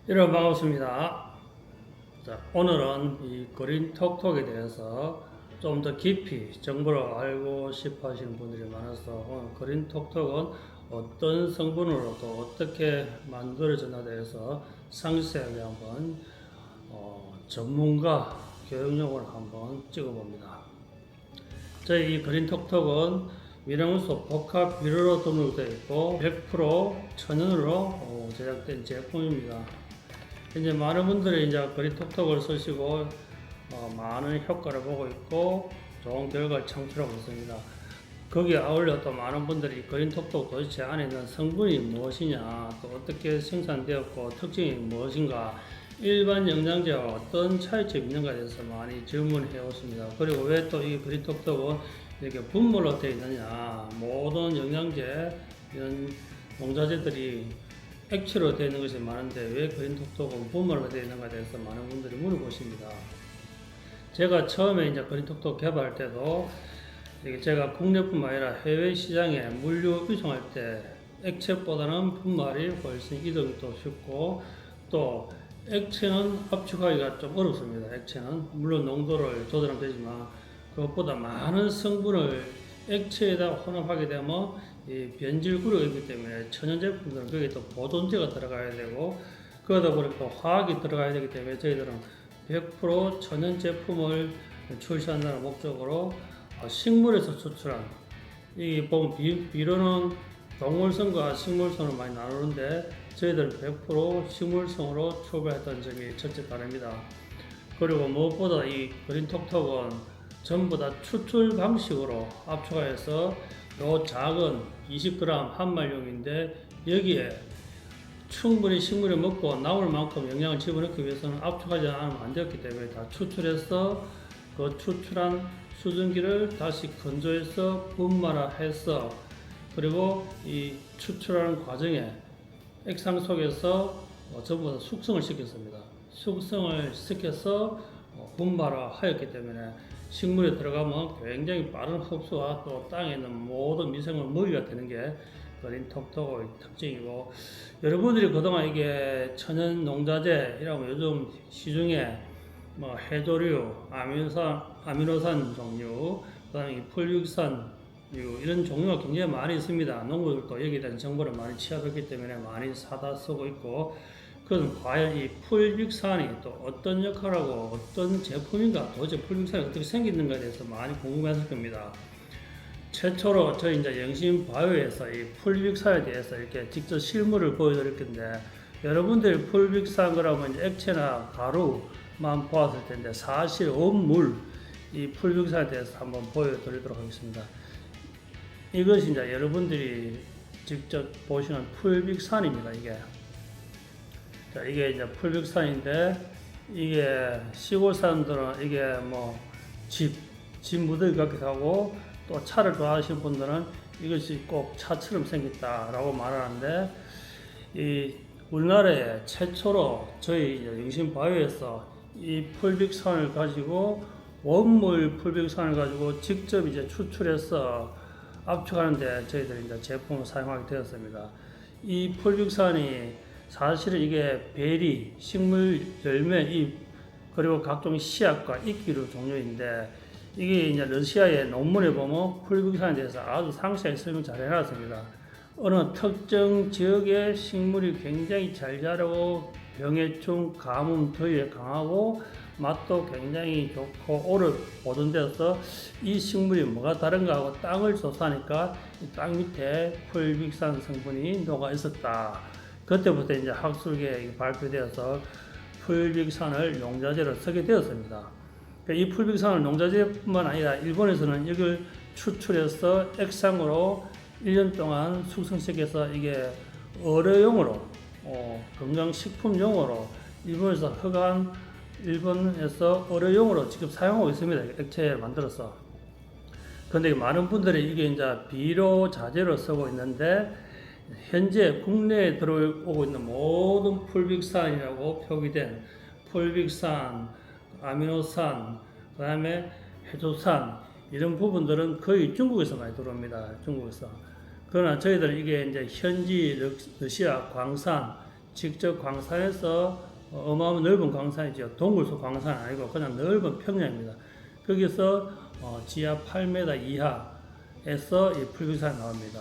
여러분 반갑습니다. 자, 오늘은 이 그린 톡톡에 대해서 좀 더 깊이 정보를 알고 싶어 하시는 분들이 많아서 오늘 그린 톡톡은 어떤 성분으로 또 어떻게 만들어졌나 대해서 상세하게 한번 전문가 교육용어를 한번 찍어봅니다. 저희 이 그린 톡톡은 미량원소 복합 비료로 등록되어 있고 100% 천연으로 제작된 제품입니다. 이제 많은 분들이 이제 그린 톡톡을 쓰시고 많은 효과를 보고 있고 좋은 결과를 창출하고 있습니다. 거기에 아울러 또 많은 분들이 그린 톡톡 도대체 안에 있는 성분이 무엇이냐, 또 어떻게 생산되었고 특징이 무엇인가, 일반 영양제와 어떤 차이점이 있는가에 대해서 많이 질문해 오십니다. 그리고 왜 또 이 그린 톡톡은 이렇게 분말로 되어 있느냐, 모든 영양제 이런 농자재들이 액체로 되어 있는 것이 많은데 왜 그린 톡톡은 분말로 되어 있는가에 대해서 많은 분들이 물어보십니다. 제가 처음에 이제 그린 톡톡 개발할 때도 제가 국내뿐만 아니라 해외 시장에 물류 유통할 때 액체보다는 분말이 훨씬 이동이 또 쉽고 또 액체는 압축하기가 좀 어렵습니다. 액체는 물론 농도를 조절하면 되지만 그것보다 많은 성분을 액체에다 혼합하게 되면 이 변질 우려가 있기 때문에 천연 제품들은 거기에 또 보존제가 들어가야 되고 그러다 보니까 화학이 들어가야 되기 때문에 저희들은 100% 천연 제품을 출시한다는 목적으로 식물에서 추출한 이 보면 비료는 동물성과 식물성을 많이 나누는데 저희들은 100% 식물성으로 출발했던 점이 첫째 다릅니다. 그리고 무엇보다 이 그린 톡톡은 전부 다 추출 방식으로 압축하여서 요 작은 20g 한말용인데 여기에 충분히 식물이 먹고 나올 만큼 영양을 집어넣기 위해서는 압축하지 않으면 안 되었기 때문에 다 추출해서 그 추출한 수증기를 다시 건조해서 분말화해서 그리고 이 추출하는 과정에 액상 속에서 전부 다 숙성을 시켰습니다. 숙성을 시켜서 분말화하였기 때문에 식물에 들어가면 굉장히 빠른 흡수와 또 땅에 있는 모든 미생물 먹이가 되는 게 그린 톡톡의 특징이고, 여러분들이 그동안 이게 천연 농자재 이라고 요즘 시중에 뭐 해조류, 아미노산 종류, 그다음에 풀육산 이런 종류가 굉장히 많이 있습니다. 농부들도 여기에 대한 정보를 많이 취합했기 때문에 많이 사다 쓰고 있고, 그건 과연 이 풀육산이 또 어떤 역할하고 어떤 제품인가, 도대체 풀육산이 어떻게 생기는가에 대해서 많이 궁금했을 겁니다. 최초로 저희 이제 영신바이오에서 이 풀육산에 대해서 이렇게 직접 실물을 보여드릴 건데, 여러분들이 풀육산 그러면 이제 액체나 가루만 보았을 텐데 사실 원물 이 풀육산에 대해서 한번 보여드리도록 하겠습니다. 이것이 이제 여러분들이 직접 보시는 풀육산입니다. 이게 이제 풀육산인데, 이게 시골 사람들은 이게 뭐 집 무더기 같기도 하고, 또 차를 좋아하시는 분들은 이것이 꼭 차처럼 생겼다라고 말하는데, 이 우리나라에 최초로 저희 영신바이오에서 이 풀육산을 가지고 원물 풀육산을 가지고 직접 이제 추출해서 압축하는데 저희들이 이제 제품을 사용하게 되었습니다. 이 풀육산이 사실은 이게 베리, 식물 열매, 잎, 그리고 각종 씨앗과 이끼류 종류인데, 이게 이제 러시아의 논문에 보면 풀육산에 대해서 아주 상세하게 설명 잘 해놨습니다. 어느 특정 지역의 식물이 굉장히 잘 자라고 병해충, 가뭄, 더위에 강하고 맛도 굉장히 좋고 오래 보존되어서 이 식물이 뭐가 다른가 하고 땅을 조사하니까 땅 밑에 풀육산 성분이 녹아 있었다. 그때부터 이제 학술계에 발표되어서 풀육산을 농자재로 쓰게 되었습니다. 이 풀육산을 농자재뿐만 아니라 일본에서는 이걸 추출해서 액상으로 1년 동안 숙성시켜서 이게 의료용으로 건강식품용으로 일본에서 일본에서 의료용으로 직접 사용하고 있습니다. 액체를 만들어서. 그런데 많은 분들이 이게 이제 비료 자재로 쓰고 있는데, 현재 국내에 들어오고 있는 모든 풀육산이라고 표기된 풀육산, 아미노산, 그 다음에 해조산 이런 부분들은 거의 중국에서 많이 들어옵니다. 중국에서. 그러나 저희들은 이게 이제 현지 러시아 광산 직접 광산에서 어마어마한 넓은 광산이죠. 동굴속 광산 아니고 그냥 넓은 평야입니다. 거기서 지하 8m 이하에서 이 풀빅산이 나옵니다.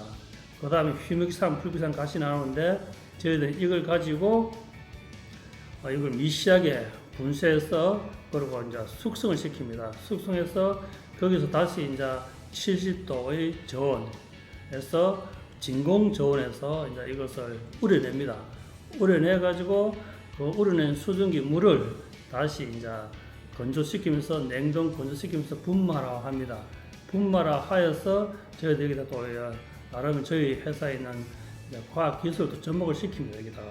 그 다음에 휘믹산, 풀빅산 같이 나오는데 저희들은 이걸 가지고 이걸 미시하게 분쇄해서 그리고 이제 숙성을 시킵니다. 숙성해서 거기서 다시 이제 70도의 저온에서 진공 저온에서 이제 이것을 우려냅니다. 우려내 가지고 그 우려낸 수증기 물을 다시 이제 건조시키면서 냉동 건조시키면서 분말화합니다. 분말화하여서 저희들 여기다 또 나름 저희 회사에 있는 과학 기술도 접목을 시킵니다. 여기다가.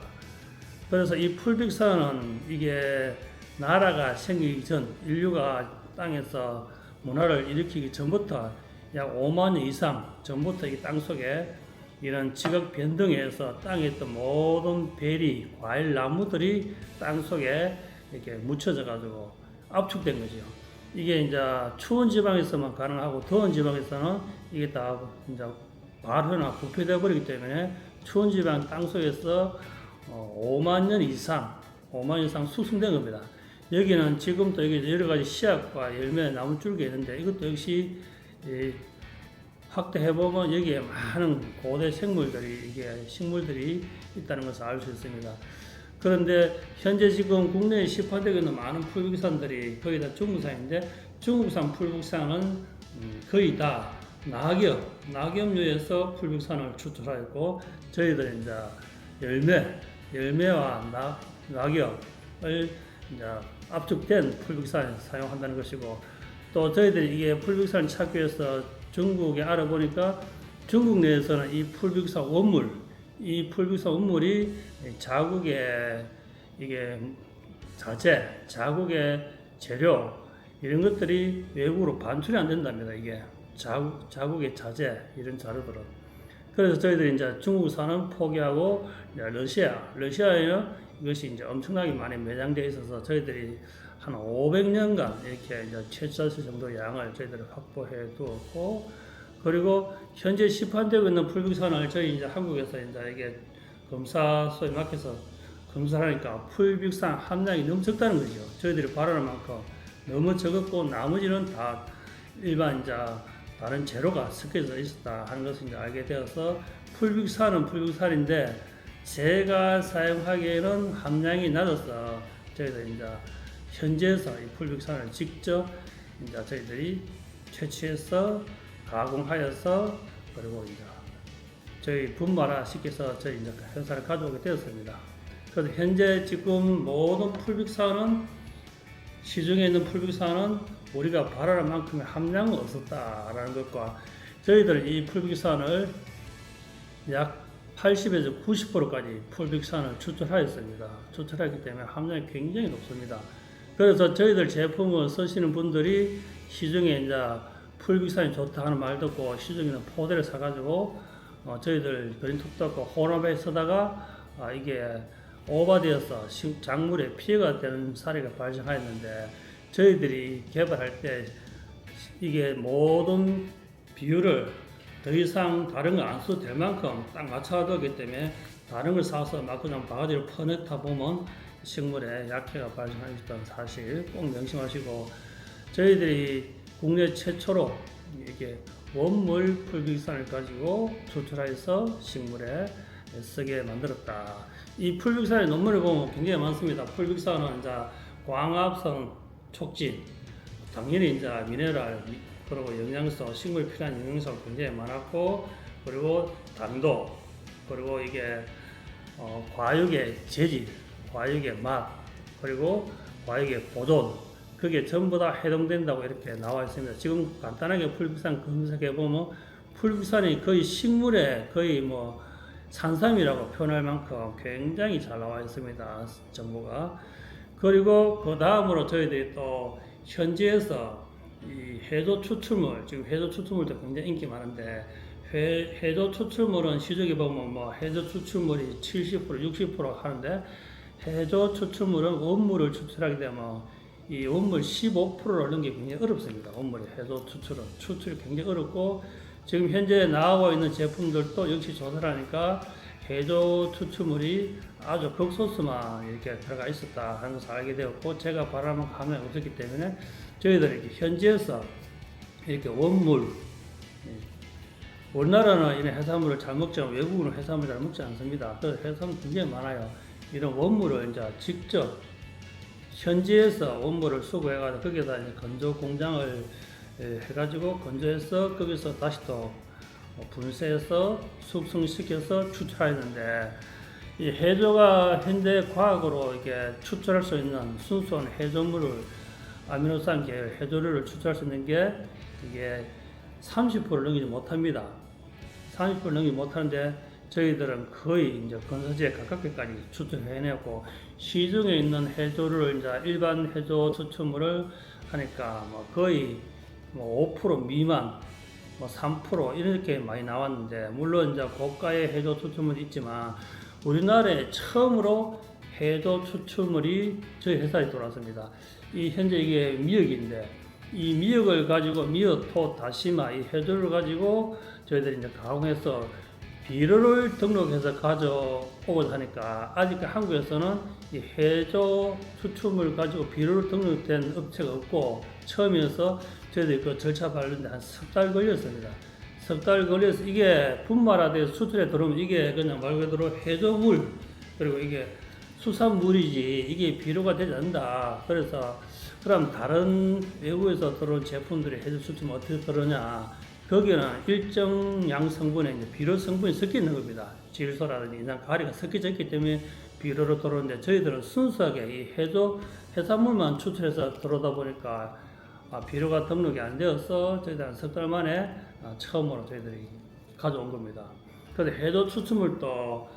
그래서 이 풀빅산은 이게 나라가 생기기 전 인류가 땅에서 문화를 일으키기 전부터 약 5만 년 이상 전부터 이 땅 속에 이런 지각 변동에 의해서 땅에 있던 모든 베리, 과일, 나무들이 땅 속에 이렇게 묻혀져 가지고 압축된 거죠. 이게 이제 추운 지방에서만 가능하고 더운 지방에서는 이게 다 이제 발효나 부패되어 버리기 때문에 추운 지방 땅 속에서 5만 년 이상 숙성된 겁니다. 여기는 지금도 여기 여러 가지 씨앗과 열매, 나무줄기 있는데 이것도 역시 확대해보면 여기에 많은 고대 식물들이 있다는 것을 알 수 있습니다. 그런데 현재 지금 국내에 시판되고 있는 많은 풀빅산들이 거의 다 중국산인데 중국산 풀빅산은 거의 다 낙엽류에서 풀빅산을 추출하였고 저희들은 이제 열매와 낙엽을 이제 압축된 풀빅산을 사용한다는 것이고 또 저희들이 이게 풀빅산을 찾기 위해서 중국에 알아보니까 중국 내에서는 이 풀빅산 원물이 자국의 이게 자국의 재료 이런 것들이 외국으로 반출이 안 된답니다. 이게 자국의 자재 이런 자료들은. 그래서 저희들이 이제 중국산은 포기하고 러시아에는 이것이 이제 엄청나게 많이 매장되어 있어서 저희들이 한 500년간 이렇게 이제 최저치 정도 양을 저희들이 확보해 두었고, 그리고 현재 시판되고 있는 풀빅산을 저희 이제 한국에서 이제 이게 검사소에 맡겨서 검사를 하니까 풀빅산 함량이 너무 적다는 거죠. 저희들이 바라는 만큼 너무 적었고 나머지는 다 일반 이제 다른 재료가 섞여져 있었다 하는 것을 이제 알게 되어서 풀빅산은 풀빅산인데 제가 사용하기에는 함량이 낮아서 저희들이 이제 현지에서 이 풀빅산을 직접 이제 저희들이 채취해서 가공하여서 그리고 이제 저희 분말화 시켜서 저희 이제 회사를 가져오게 되었습니다. 그래서 현재 지금 모든 풀빅산은 시중에 있는 풀빅산은 우리가 바라는 만큼의 함량은 없었다라는 것과 저희들 이 풀빅산을 약 80에서 90%까지 풀빅산을 추출하였습니다. 추출하기 때문에 함량이 굉장히 높습니다. 그래서 저희들 제품을 쓰시는 분들이 시중에 이제 풀빅산이 좋다 하는 말 듣고 시중에는 포대를 사가지고 저희들 그린톡톡 혼합에 쓰다가 이게 오버되어서 작물에 피해가 되는 사례가 발생하였는데 저희들이 개발할 때 이게 모든 비율을 더 이상 다른 거 안 써도 될 만큼 딱 맞춰두기 때문에 다른 걸 사서 막 그냥 바가지로 퍼냈다 보면 식물에 약해가 발생하는 사실 꼭 명심하시고 저희들이 국내 최초로 이게 원물 풀빅산을 가지고 추출해서 식물에 쓰게 만들었다. 이 풀빅산의 논문을 보면 굉장히 많습니다. 풀빅산은 이제 광합성 촉진, 당연히 이제 미네랄 그리고 영양소, 식물에 필요한 영양소가 굉장히 많았고, 그리고 당도, 그리고 이게 과육의 재질, 과육의 맛, 그리고 과육의 보존, 그게 전부 다 해당된다고 이렇게 나와 있습니다. 지금 간단하게 풀빅산 검색해 보면 풀빅산이 거의 식물에 거의 뭐 산삼이라고 표현할 만큼 굉장히 잘 나와 있습니다. 정보가. 그리고 그 다음으로 저희들이 또 현지에서 이 해조 추출물, 지금 해조 추출물도 굉장히 인기 많은데 해조 추출물은 시중에 보면 뭐 해조 추출물이 70%, 60% 하는데 해조 추출물은 원물을 추출하게 되면 이 원물 15%를 얻는 게 굉장히 어렵습니다. 원물의 해조 추출이 굉장히 어렵고 지금 현재 나오고 있는 제품들도 역시 조사를 하니까 해조 추출물이 아주 극소수만 이렇게 들어가 있었다 하는 것을 알게 되었고, 제가 바라는 감이 없었기 때문에 저희들이 이렇게 현지에서 이렇게 원물, 우리나라는 이런 해산물을 잘 먹지만 외국은 해산물을 잘 먹지 않습니다. 그 해산물 굉장히 많아요. 이런 원물을 이제 직접 현지에서 원물을 수거해가지고 거기에다 이제 건조 공장을 해가지고 건조해서 거기서 다시 또 분쇄해서 숙성시켜서 추출하였는데, 이 해조가 현대 과학으로 이게 추출할 수 있는 순수한 해조물을 아미노산 계열 해조류를 추출할 수 있는 게 이게 30%를 넘기지 못합니다. 30%를 넘기지 못하는데 저희들은 거의 이제 건서지에 가깝게까지 추출해내고, 시중에 있는 해조류를 이제 일반 해조 추출물을 하니까 뭐 거의 뭐 5% 미만, 뭐 3% 이렇게 많이 나왔는데, 물론 이제 고가의 해조 추출물이 있지만 우리나라에 처음으로 해조 추출물이 저희 회사에 들어왔습니다. 이 현재 이게 미역인데, 이 미역을 가지고 미역, 토, 다시마 이 해조를 가지고 저희들이 이제 가공해서 비료를 등록해서 가져오고자 하니까, 아직 한국에서는 이 해조 추출물 가지고 비료를 등록된 업체가 없고, 처음이어서 저희들이 그 절차 밟는데 한 석 달 걸렸습니다. 석 달 걸려서 이게 분말화돼서 수출에 들어오면 이게 그냥 말 그대로 해조물, 그리고 이게 수산물이지 이게 비료가 되지 않는다. 그래서 그럼 다른 외국에서 들어온 제품들이 해조 수출은 어떻게 들어오냐? 거기에는 일정량 성분에 이제 비료 성분이 섞여 있는 겁니다. 질소라든지 이상 가리가 섞여져 있기 때문에 비료로 들어오는데, 저희들은 순수하게 이 해산물만 추출해서 들어오다 보니까 비료가 등록이 안 되어서 저희들 한 석 달 만에 처음으로 저희들이 가져온 겁니다. 그런데 해조 추출물도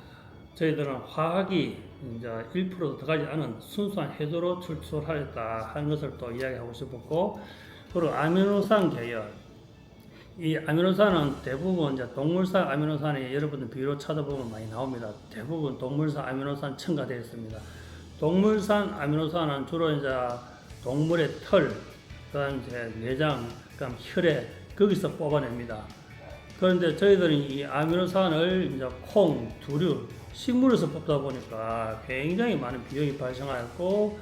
저희들은 화학이 이제 1%도 들어가지 않은 순수한 해조로 추출하였다 하는 것을 또 이야기하고 싶었고, 그리고 아미노산 계열, 이 아미노산은 대부분 이제 동물산 아미노산이 여러분들 비료 찾아보면 많이 나옵니다. 대부분 동물산 아미노산 첨가되어 있습니다. 동물산 아미노산은 주로 이제 동물의 털, 그다음 이제 내장, 그다음 혈액 거기서 뽑아냅니다. 그런데 저희들은 이 아미노산을 이제 콩, 두류, 식물에서 뽑다 보니까 굉장히 많은 비용이 발생하였고,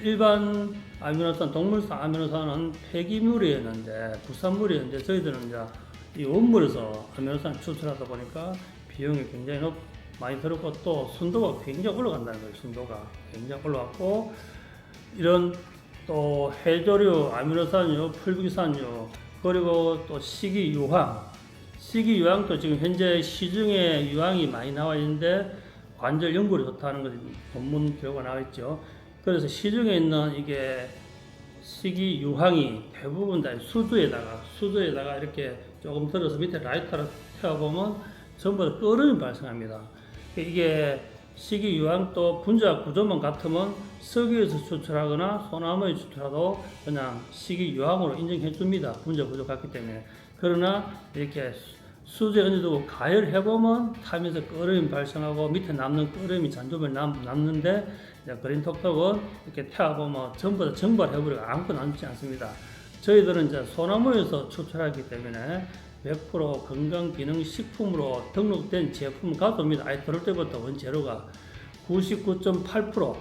일반 아미노산, 동물산 아미노산은 폐기물이었는데, 부산물이었는데, 저희들은 이제 이 원물에서 아미노산 추출하다 보니까 비용이 굉장히 많이 들었고, 또 순도가 굉장히 올라간다는 거예요. 순도가 굉장히 올라갔고, 이런 또 해조류, 아미노산류, 풀비산류, 그리고 또 식이유황도 지금 현재 시중에 유황이 많이 나와 있는데 관절 연골이 좋다는 것이 논문 결과가 나와 있죠. 그래서 시중에 있는 이게 식이유황이 대부분 다 수조에다가 이렇게 조금 들어서 밑에 라이터로 태워보면 전부 다 끓음이 발생합니다. 이게 식이유황도 분자 구조만 같으면 석유에서 추출하거나 소나무에 추출하도 그냥 식이유황으로 인정해 줍니다. 분자 구조 같기 때문에. 그러나 이렇게 수조에 얹어두고 가열해보면 타면서 끓음이 발생하고 밑에 남는 끓음이 잔조물이 남는데, 그린톡톡은 이렇게 태워보면 전부 다 증발해버리고 아무것도 남지 않습니다. 저희들은 이제 소나무에서 추출하기 때문에 100% 건강기능식품으로 등록된 제품을 가져옵니다. 아예 들어올 때부터 원재료가 99.8%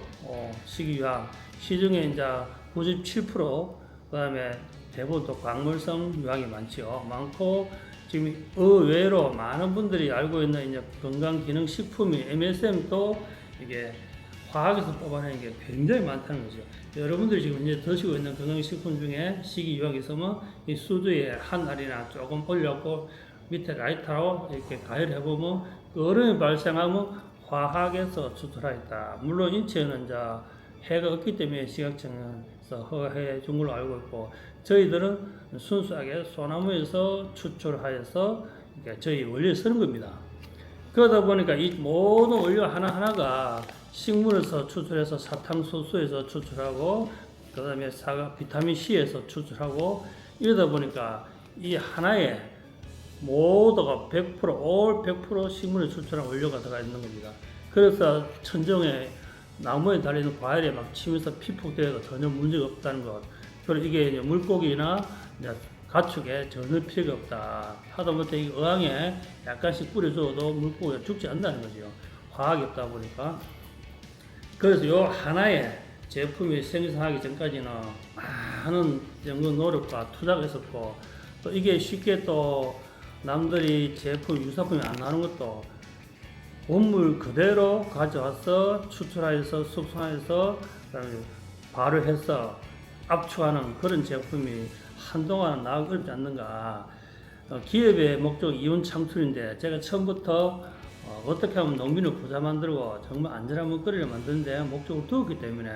식이유황, 시중에 이제 97%, 그 다음에 대부분 또 광물성 유황이 많고, 지금 의외로 많은 분들이 알고 있는 이제 건강기능식품이 MSM도 이게 화학에서 뽑아내는 게 굉장히 많다는 거죠. 여러분들이 지금 이제 드시고 있는 건강식품 중에 식이유황이 있으면 이 수조에 한 알이나 조금 올려갖고 밑에 라이터로 이렇게 가열해보면 얼음이 발생하면 화학에서 추출하였다. 물론 인체는 이제 해가 없기 때문에 식약청에서 허가해 준 걸로 알고 있고, 저희들은 순수하게 소나무에서 추출하여서 저희 원료에 쓰는 겁니다. 그러다 보니까 이 모든 원료 하나하나가 식물에서 추출해서 사탕수수에서 추출하고, 그 다음에 비타민C에서 추출하고, 이러다 보니까 이 하나에 모두가 100% 식물에 추출한 원료가 들어가 있는 겁니다. 그래서 천정에 나무에 달리는 과일에 막 치면서 피폭되어도 전혀 문제가 없다는 것. 그리고 이게 이제 물고기나 이제 가축에 전혀 필요가 없다. 하다못해 이 어항에 약간씩 뿌려줘도 물고기가 죽지 않는다는 거죠. 화학이 없다 보니까. 그래서 요 하나의 제품이 생산하기 전까지는 많은 연구 노력과 투자가 있었고, 또 이게 쉽게 또 남들이 제품 유사품이 안 나오는 것도 원물 그대로 가져와서 추출하여서 숙성하여서 발효해서 압축하는 그런 제품이 한동안 나오기 어렵지 않는가. 기업의 목적 이윤 창출인데 제가 처음부터 어떻게 하면 농민을 부자 만들고 정말 안전한 먹거리를 만드는데 목적을 두었기 때문에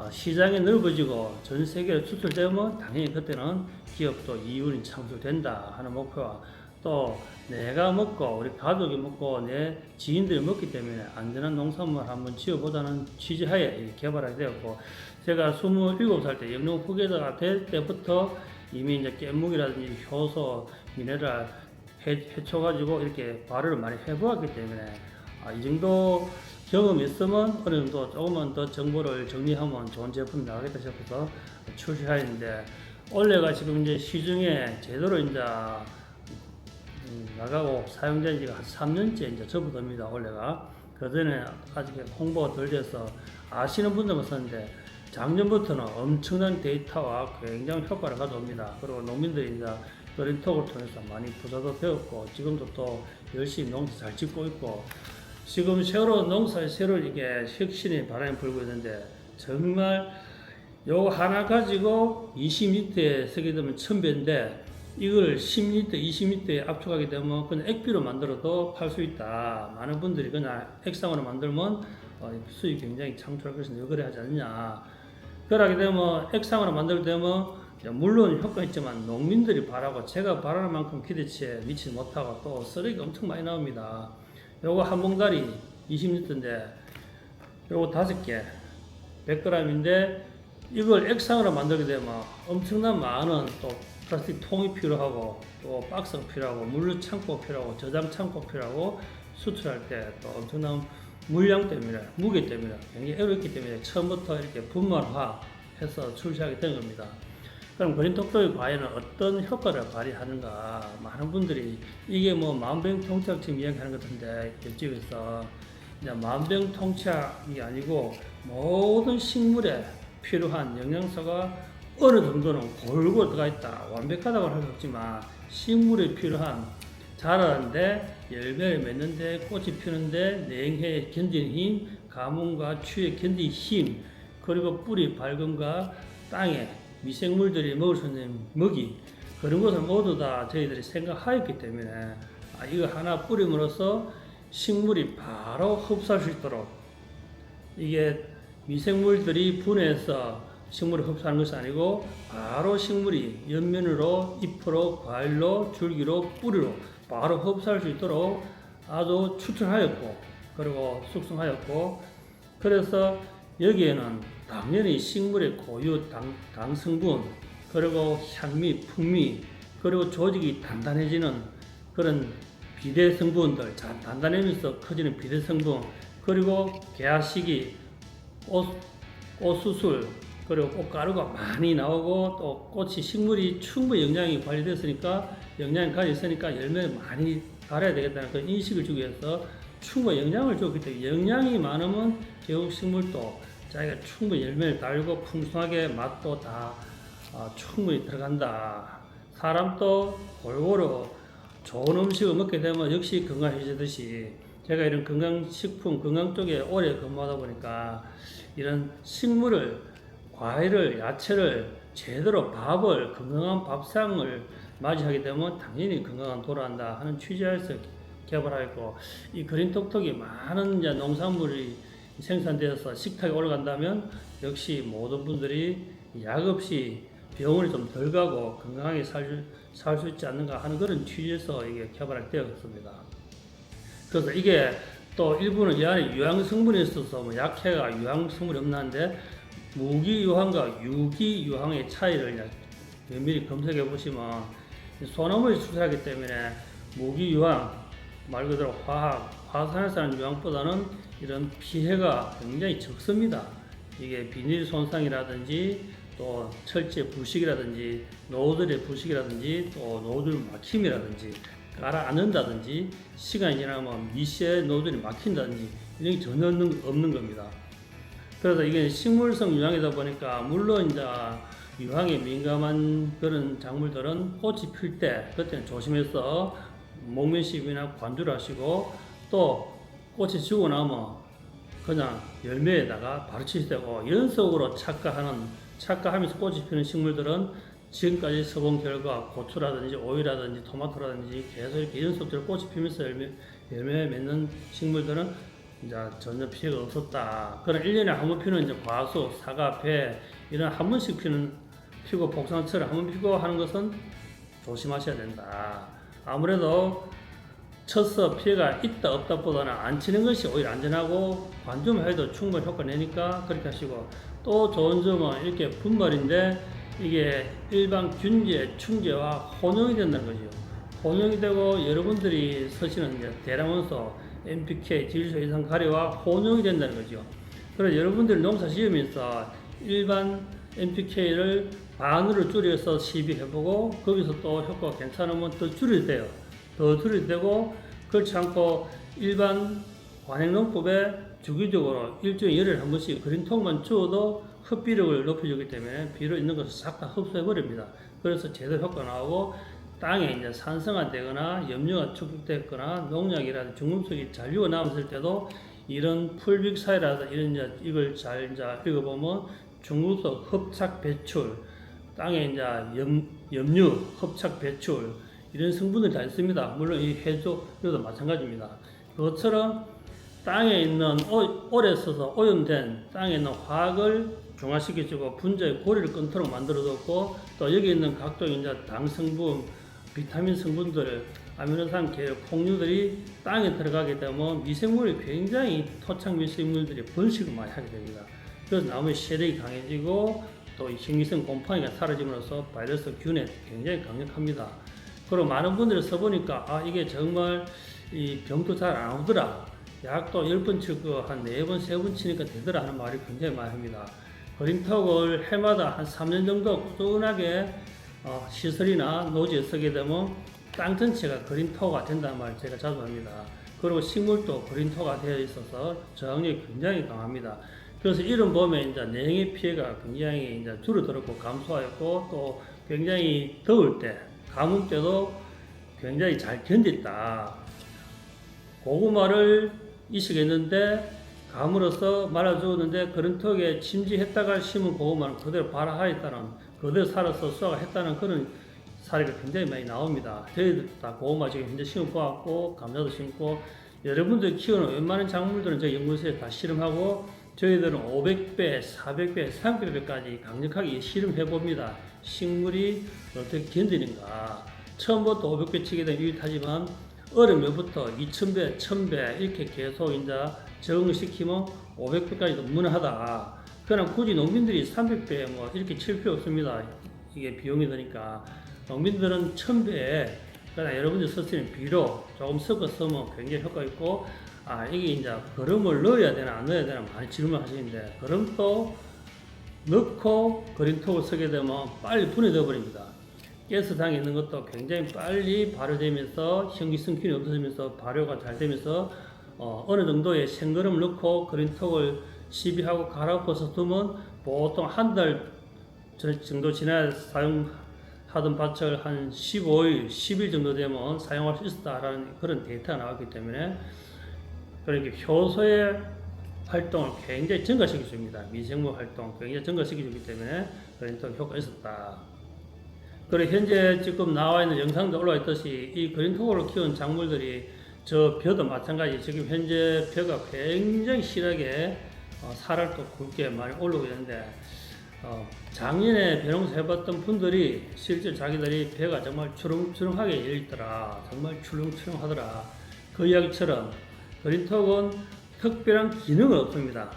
시장이 넓어지고 전 세계로 수출되면 당연히 그때는 기업도 이윤이 창출된다 하는 목표와 또 내가 먹고 우리 가족이 먹고 내 지인들이 먹기 때문에 안전한 농산물 한번 지어보자는 취지하에 개발하게 되었고, 제가 27살 때 영농 후계자가 될 때부터 이미 이제 깻묵이라든지 효소, 미네랄 해쳐가지고 이렇게 발효를 많이 해보았기 때문에 이 정도 경험이 있으면 어느 정도 조금만 더 정보를 정리하면 좋은 제품이 나오겠다 싶어서 출시하였는데, 올해가 지금 이제 시중에 제대로 이제 나가고 사용된 지가 한 3년째 이제 접어듭니다. 올해가. 그전에 아직 홍보가 덜 돼서 아시는 분들만 썼는데 작년부터는 엄청난 데이터와 굉장히 효과를 가져옵니다. 그리고 농민들이 이제 그린톡을 통해서 많이 부자도 되었고, 지금도 또 열심히 농사 잘 짓고 있고, 지금 새로운 농사에 새로운 이게 혁신의 바람이 불고 있는데, 정말 요거 하나 가지고 20리터에 쓰게 되면 1000배인데, 이걸 10리터, 20리터에 압축하게 되면 그냥 액비로 만들어도 팔 수 있다. 많은 분들이 그냥 액상으로 만들면 수익 굉장히 창출할 것인데 왜 그래 하지 않느냐. 그러게 되면 액상으로 만들 되면 물론 효과 있지만 농민들이 바라고 제가 바라는 만큼 기대치에 미치지 못하고 또 쓰레기가 엄청 많이 나옵니다. 요거 한 봉다리 20리터인데 요거 5개 100g인데 이걸 액상으로 만들게 되면 엄청난 많은 또 플라스틱 통이 필요하고 또 박스가 필요하고 물류 창고가 필요하고 저장 창고가 필요하고 수출할 때 또 엄청난 물량 때문에 무게 때문에 굉장히 어렵기 때문에 처음부터 이렇게 분말화해서 출시하게 된 겁니다. 그럼 그린톡톡이 과연 어떤 효과를 발휘하는가. 많은 분들이 이게 뭐 만병통치약 지금 이야기하는 것 같은데 옆집에서 이제 만병통치약이 아니고 모든 식물에 필요한 영양소가 어느 정도는 골고루 들어가 있다. 완벽하다고 할 수 없지만 식물에 필요한 자라는데 열매를 맺는데 꽃이 피는데 냉해에 견디는 힘, 가뭄과 추위에 견디는 힘, 그리고 뿌리 밝음과 땅에 미생물들이 먹을 수 있는 먹이, 그런 것을 모두 다 저희들이 생각하였기 때문에 이거 하나 뿌림으로써 식물이 바로 흡수할 수 있도록, 이게 미생물들이 분해해서 식물을 흡수하는 것이 아니고 바로 식물이 옆면으로 잎으로 과일로 줄기로 뿌리로 바로 흡수할 수 있도록 아주 추출하였고 그리고 숙성하였고, 그래서 여기에는 당연히 식물의 고유 당 성분 그리고 향미 풍미 그리고 조직이 단단해지는 그런 비대 성분들, 단단해지면서 커지는 비대 성분, 그리고 개화식이 꽃수술 그리고 꽃가루가 많이 나오고 또 꽃이 식물이 충분히 영양이 관리됐으니까 영양이 가져있으니까 열매를 많이 달아야 되겠다는 그 인식을 주기 위해서 충분히 영양을 줬기 때문에 영양이 많으면 결국 식물도 자기가 충분히 열매를 달고 풍성하게 맛도 다 충분히 들어간다. 사람도 골고루 좋은 음식을 먹게 되면 역시 건강해지듯이 제가 이런 건강식품 건강 쪽에 오래 근무하다 보니까 이런 식물을 과일을, 야채를 제대로 밥을, 건강한 밥상을 맞이하게 되면 당연히 건강한 돌아간다 하는 취지에서 개발하였고, 이 그린톡톡이 많은 이제 농산물이 생산되어서 식탁에 올라간다면 역시 모든 분들이 약 없이 병원에 좀 덜 가고 건강하게 살 수 있지 않는가 하는 그런 취지에서 이게 개발하게 되었습니다. 그래서 이게 또 일부는 이 안에 유황 성분이 있어서 뭐 약해가 유황 성분이 없나는데 무기유황과 유기유황의 차이를 면밀히 검색해 보시면 소나무에 추출하기 때문에 무기유황 말 그대로 화산에서 하는 유황보다는 이런 피해가 굉장히 적습니다. 이게 비닐 손상이라든지 또 철제 부식이라든지 노즐의 부식이라든지 또 노즐 막힘이라든지 가라앉는다든지 시간이 지나면 미세 노즐이 막힌다든지 이런 게 전혀 없는 겁니다. 그래서 이게 식물성 유황이다 보니까 물론 이제 유황에 민감한 그런 작물들은 꽃이 필 때 그때는 조심해서 목면시비나 관주를 하시고 또 꽃이 지고 나면 그냥 열매에다가 바로 치셔야 되고 연속으로 착과하면서 꽃이 피는 식물들은 지금까지 써본 결과 고추라든지 오이라든지 토마토라든지 계속 이렇게 연속적으로 꽃이 피면서 열매 맺는 식물들은 이제 전혀 피해가 없었다. 그런 1년에 한 번 피는 이제 과수, 사과, 배 이런 한 번씩 피고 복상철을 한 번 피고 하는 것은 조심하셔야 된다. 아무래도 쳐서 피해가 있다 없다 보다는 안 치는 것이 오히려 안전하고 관주만 해도 충분히 효과 내니까 그렇게 하시고 또 좋은 점은 이렇게 분말인데 이게 일반 균제, 충제와 혼용이 된다는 거죠. 혼용이 되고 여러분들이 쓰시는 이제 대량원소, NPK, 질소 이상 가래와 혼용이 된다는 거죠. 그래서 여러분들이 농사 지으면서 일반 NPK를 반으로 줄여서 시비해보고 거기서 또 효과가 괜찮으면 더 줄여도 돼요. 더 줄여도 되고 그렇지 않고 일반 관행농법에 주기적으로 일주일에 열흘에 한 번씩 그린통만 주어도 흡비력을 높여주기 때문에 비료 있는 것을 싹 다 흡수해버립니다. 그래서 제대로 효과 나오고 땅에 이제 산성화되거나 염류가 축적됐거나 농약이라든지 중금속이 잘 육어남았을 때도 이런 풀빅사이라든지 이런 이걸 잘 읽어보면 중금속 흡착 배출, 땅에 이제 염류 흡착 배출 이런 성분들이 다 있습니다. 물론 이 해조류도 마찬가지입니다. 그것처럼 땅에 있는 오래 써서 오염된 땅에 있는 화학을 중화시켜주고 분자의 고리를 끊도록 만들어뒀고 또 여기 있는 각종 이제 당 성분, 비타민 성분들, 아미노산 계열 콩류들이 땅에 들어가게 되면 미생물이 굉장히 토착 미생물들이 번식을 많이 하게 됩니다. 그래서 나무의 세력이 강해지고 또 식물성 곰팡이가 사라짐으로써 바이러스 균에 굉장히 강력합니다. 그리고 많은 분들이 써보니까 이게 정말 이 병도 잘 안 오더라. 약도 10번 치고 한 4번, 3번 치니까 되더라 하는 말이 굉장히 많이 합니다. 그린톡을 해마다 한 3년 정도 꾸준하게 시설이나 노지에 쓰게 되면 땅 전체가 그린토가 된다는 말을 제가 자주 합니다. 그리고 식물도 그린토가 되어 있어서 저항력이 굉장히 강합니다. 그래서 이런 봄에 이제 냉해 피해가 굉장히 이제 줄어들었고 감소하였고 또 굉장히 더울 때, 가뭄 때도 굉장히 잘 견뎠다. 고구마를 이식했는데 가물어서 말아 죽었는데 그린톡에 침지했다가 심은 고구마는 그대로 발화하였다는, 그대로 살아서 수확을 했다는 그런 사례가 굉장히 많이 나옵니다. 저희들 다 고구마 지금 현재 심어보았고 감자도 심고 여러분들 키우는 웬만한 작물들은 저희 연구소에 다 실험하고 저희들은 500배, 400배, 300배까지 강력하게 실험해봅니다. 식물이 어떻게 견디는가. 처음부터 500배 치게 되면 유익하지만 어려면부터 2000배, 1000배 이렇게 계속 이제 적응시키면 500배까지도 무난하다. 그냥 굳이 농민들이 300배 뭐 이렇게 칠 필요 없습니다. 이게 비용이 드니까. 농민들은 1000배에 그냥 여러분들 쓰시는 비료 조금 섞어 쓰면 굉장히 효과 있고 이게 이제 거름을 넣어야 되나 안 넣어야 되나 많이 질문하시는데 거름도 넣고 그린톡을 쓰게 되면 빨리 분해되어 버립니다. 가스당에 있는 것도 굉장히 빨리 발효되면서 현기성균이 없어지면서 발효가 잘 되면서 어느 정도의 생거름을 넣고 그린톡을 시비하고 갈아엎어서 두면 보통 한 달 정도 지나야 사용하던 밭을 한 15일, 10일 정도 되면 사용할 수 있다라는 그런 데이터가 나왔기 때문에 그러니까 효소의 활동을 굉장히 증가시켜줍니다. 미생물 활동 굉장히 증가시켜주기 때문에 그린톡 효과가 있었다. 그리고 현재 지금 나와 있는 영상도 올라와 있듯이 이 그린톡으로 키운 작물들이 저 벼도 마찬가지 지금 현재 벼가 굉장히 실하게 살알도 굵게 많이 올라오고 있는데 작년에 벼농사 해봤던 분들이 실제 자기들이 벼가 정말 추렁추렁하게 열있더라. 정말 출렁출렁하더라. 그 이야기처럼 그린톡은 특별한 기능은 없습니다.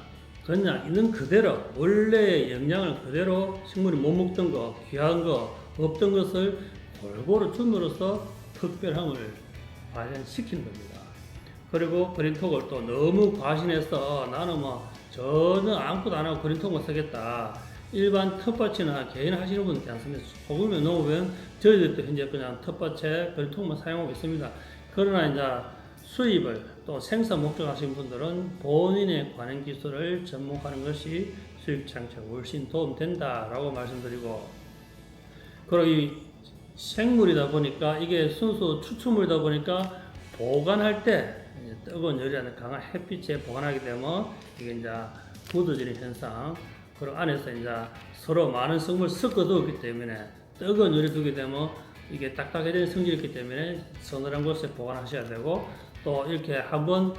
그냥 있는 그대로 원래의 영양을 그대로 식물이 못 먹던 거, 귀한 거, 없던 것을 골고루 줌으로써 특별함을 발현시키는 겁니다. 그리고 그린톡을 또 너무 과신해서 나는 뭐 전혀 아무것도 안 하고 그린톡만 쓰겠다. 일반 텃밭이나 개인 하시는 분들 괜찮습니다. 소금에 넣으면 저희들도 현재 그냥 텃밭에 걸통만 사용하고 있습니다. 그러나 이제 수입을 또 생산 목적 하시는 분들은 본인의 관행 기술을 접목하는 것이 수입 창출에 훨씬 도움된다라고 말씀드리고, 그리고 이 생물이다 보니까 이게 순수 추출물이다 보니까 보관할 때 뜨거운 열이나 강한 햇빛에 보관하게 되면 이게 이제 굳어지는 현상, 그리고 안에서 이제 서로 많은 성분을 섞어 두었기 때문에 뜨거운 열이 두게 되면 이게 딱딱해지는 성질이 있기 때문에 서늘한 곳에 보관하셔야 되고, 또 이렇게 한번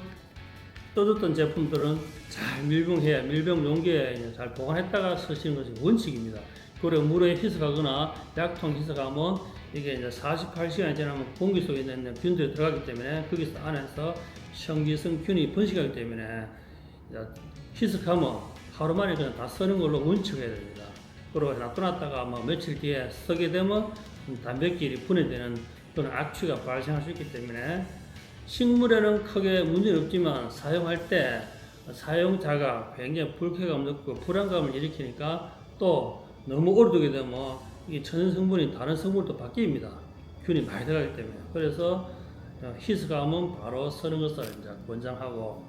떠줬던 제품들은 잘 밀봉해야 밀봉 용기에 잘 보관했다가 쓰시는 것이 원칙입니다. 그리고 물에 희석하거나 약통 희석하면 이게 이제 48시간이 지나면 공기 속에 있는 균들이 들어가기 때문에 거기서 안에서 성기성 균이 번식하기 때문에 희석하면 하루 만에 그냥 다 쓰는 걸로 원칙해야 됩니다. 그리고 놔둬놨다가 며칠 뒤에 쓰게 되면 단백질이 분해되는 그런 악취가 발생할 수 있기 때문에 식물에는 크게 문제는 없지만 사용할 때 사용자가 굉장히 불쾌감을 느끼고 불안감을 일으키니까 또 너무 오래 두게 되면 이 천연 성분이 다른 성분으로 바뀝니다. 균이 많이 들어가기 때문에. 그래서 희석하면 바로 쓰는 것을 이제 권장하고,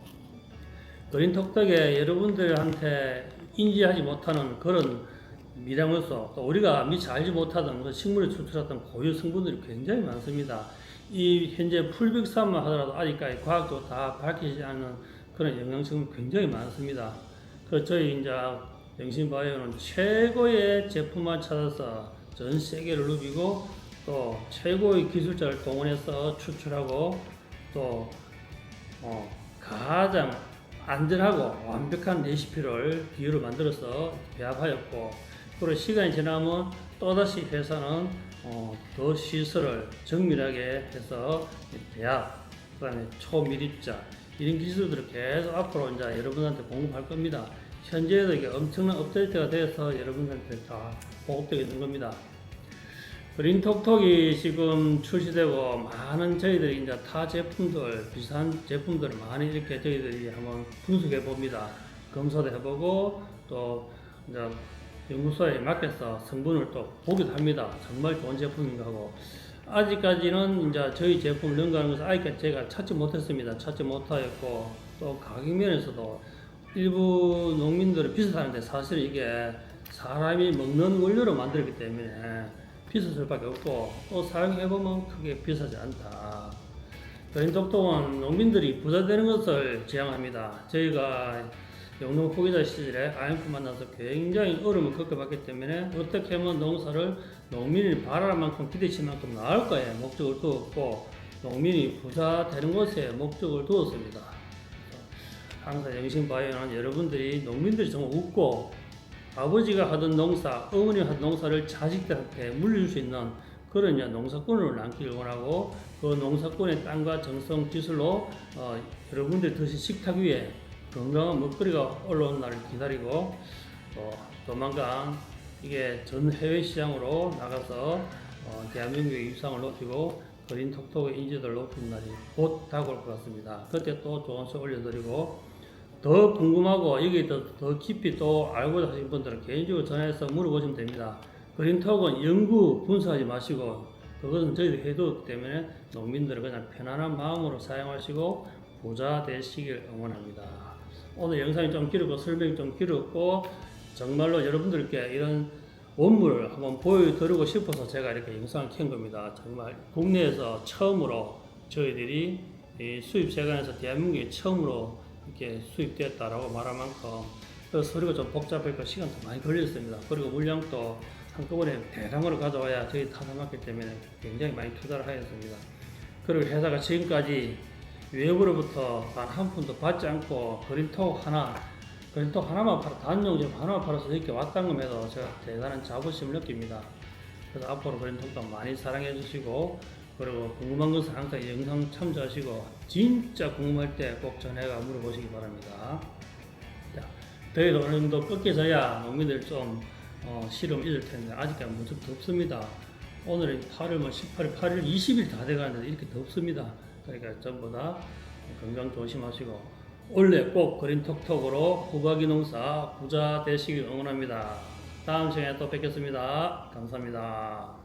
그린톡톡에 여러분들한테 인지하지 못하는 그런 미량원소, 또 우리가 미처 알지 못하던 그 식물에 추출했던 고유 성분들이 굉장히 많습니다. 이 현재 풀백산만 하더라도 아직까지 과학적으로 다 밝히지 않은 그런 영양성분이 굉장히 많습니다. 그 저희 이제 영신바이오는 최고의 제품만 찾아서 전 세계를 누비고 또 최고의 기술자를 동원해서 추출하고 또 가장 안전하고 완벽한 레시피를 비율을 만들어서 배합하였고, 그리고 시간이 지나면 또다시 회사는 더 시설을 정밀하게 해서 배합, 그 다음에 초밀입자 이런 기술들을 계속 앞으로 이제 여러분한테 공급할 겁니다. 현재도 이게 엄청난 업데이트가 돼서 여러분한테 다 보급되게 된 겁니다. 그린톡톡이 지금 출시되고 많은 저희들이 이제 타 제품들, 비슷한 제품들을 많이 이렇게 저희들이 한번 분석해 봅니다. 검사도 해보고 또 이제 연구소에 맡겨서 성분을 또 보기도 합니다. 정말 좋은 제품인가 하고. 아직까지는 이제 저희 제품을 연구하는 것을 아직까지 제가 찾지 못했습니다. 찾지 못하였고, 또 가격 면에서도 일부 농민들은 비슷하는데 사실 이게 사람이 먹는 원료로 만들었기 때문에 비쌀 수밖에 없고, 또 사용해보면 크게 비싸지 않다. 그린톡톡은 농민들이 부자 되는 것을 지향합니다. 저희가 영농 후기자 시절에 IMF 만나서 굉장히 어려움을 겪어봤기 때문에 어떻게 하면 농사를 농민이 바랄 만큼 기대치 만큼 나을까에 목적을 두었고, 농민이 부자 되는 것에 목적을 두었습니다. 항상 영신바이오는 여러분들이 농민들이 정말 웃고 아버지가 하던 농사, 어머니가 하던 농사를 자식들한테 물려줄 수 있는 그런 농사꾼을 남기를 원하고, 그 농사꾼의 땅과 정성 기술로 여러분들이 드신 식탁 위에 건강한 먹거리가 올라온 날을 기다리고, 조만간 이게 전 해외 시장으로 나가서 대한민국의 위상을 높이고 그린톡톡의 인지도를 높이는 날이 곧 다가올 것 같습니다. 그때 또 좋은 소식 올려드리고, 더 궁금하고 여기 더 깊이 또 알고자 하신 분들은 개인적으로 전화해서 물어보시면 됩니다. 그린톡은 연구 분석하지 마시고 그것은 저희들이 해두었기 때문에 농민들은 그냥 편안한 마음으로 사용하시고 부자 되시길 응원합니다. 오늘 영상이 좀 길었고 설명이 좀 길었고 정말로 여러분들께 이런 원물을 한번 보여드리고 싶어서 제가 이렇게 영상을 켠 겁니다. 정말 국내에서 처음으로 저희들이 이 수입 세관에서 대한민국에 처음으로 이렇게 수입되었다라고 말할 만큼, 그래서 서류가 좀 복잡하고 시간도 많이 걸렸습니다. 그리고 물량도 한꺼번에 대량으로 가져와야 저희 타사맞기 때문에 굉장히 많이 투자를 하였습니다. 그리고 회사가 지금까지 외부로부터 단 한 푼도 받지 않고 그린톡 하나만 팔아, 단용 제품 하나만 팔아서 이렇게 왔다는 것에도 제가 대단한 자부심을 느낍니다. 그래서 앞으로 그린톡도 많이 사랑해 주시고, 그리고 궁금한 것은 항상 영상 참조하시고 진짜 궁금할 때 꼭 전화가 물어보시기 바랍니다. 자, 더위도 어느 정도 꺾여져야 농민들 좀 시름 잊을 텐데 아직까지 무척 덥습니다. 오늘은 8월 18일, 8일 20일 다 돼가는데 이렇게 덥습니다. 그러니까 전부 다 건강 조심하시고 올해 꼭 그린톡톡으로 후바기 농사 부자 되시길 응원합니다. 다음 시간에 또 뵙겠습니다. 감사합니다.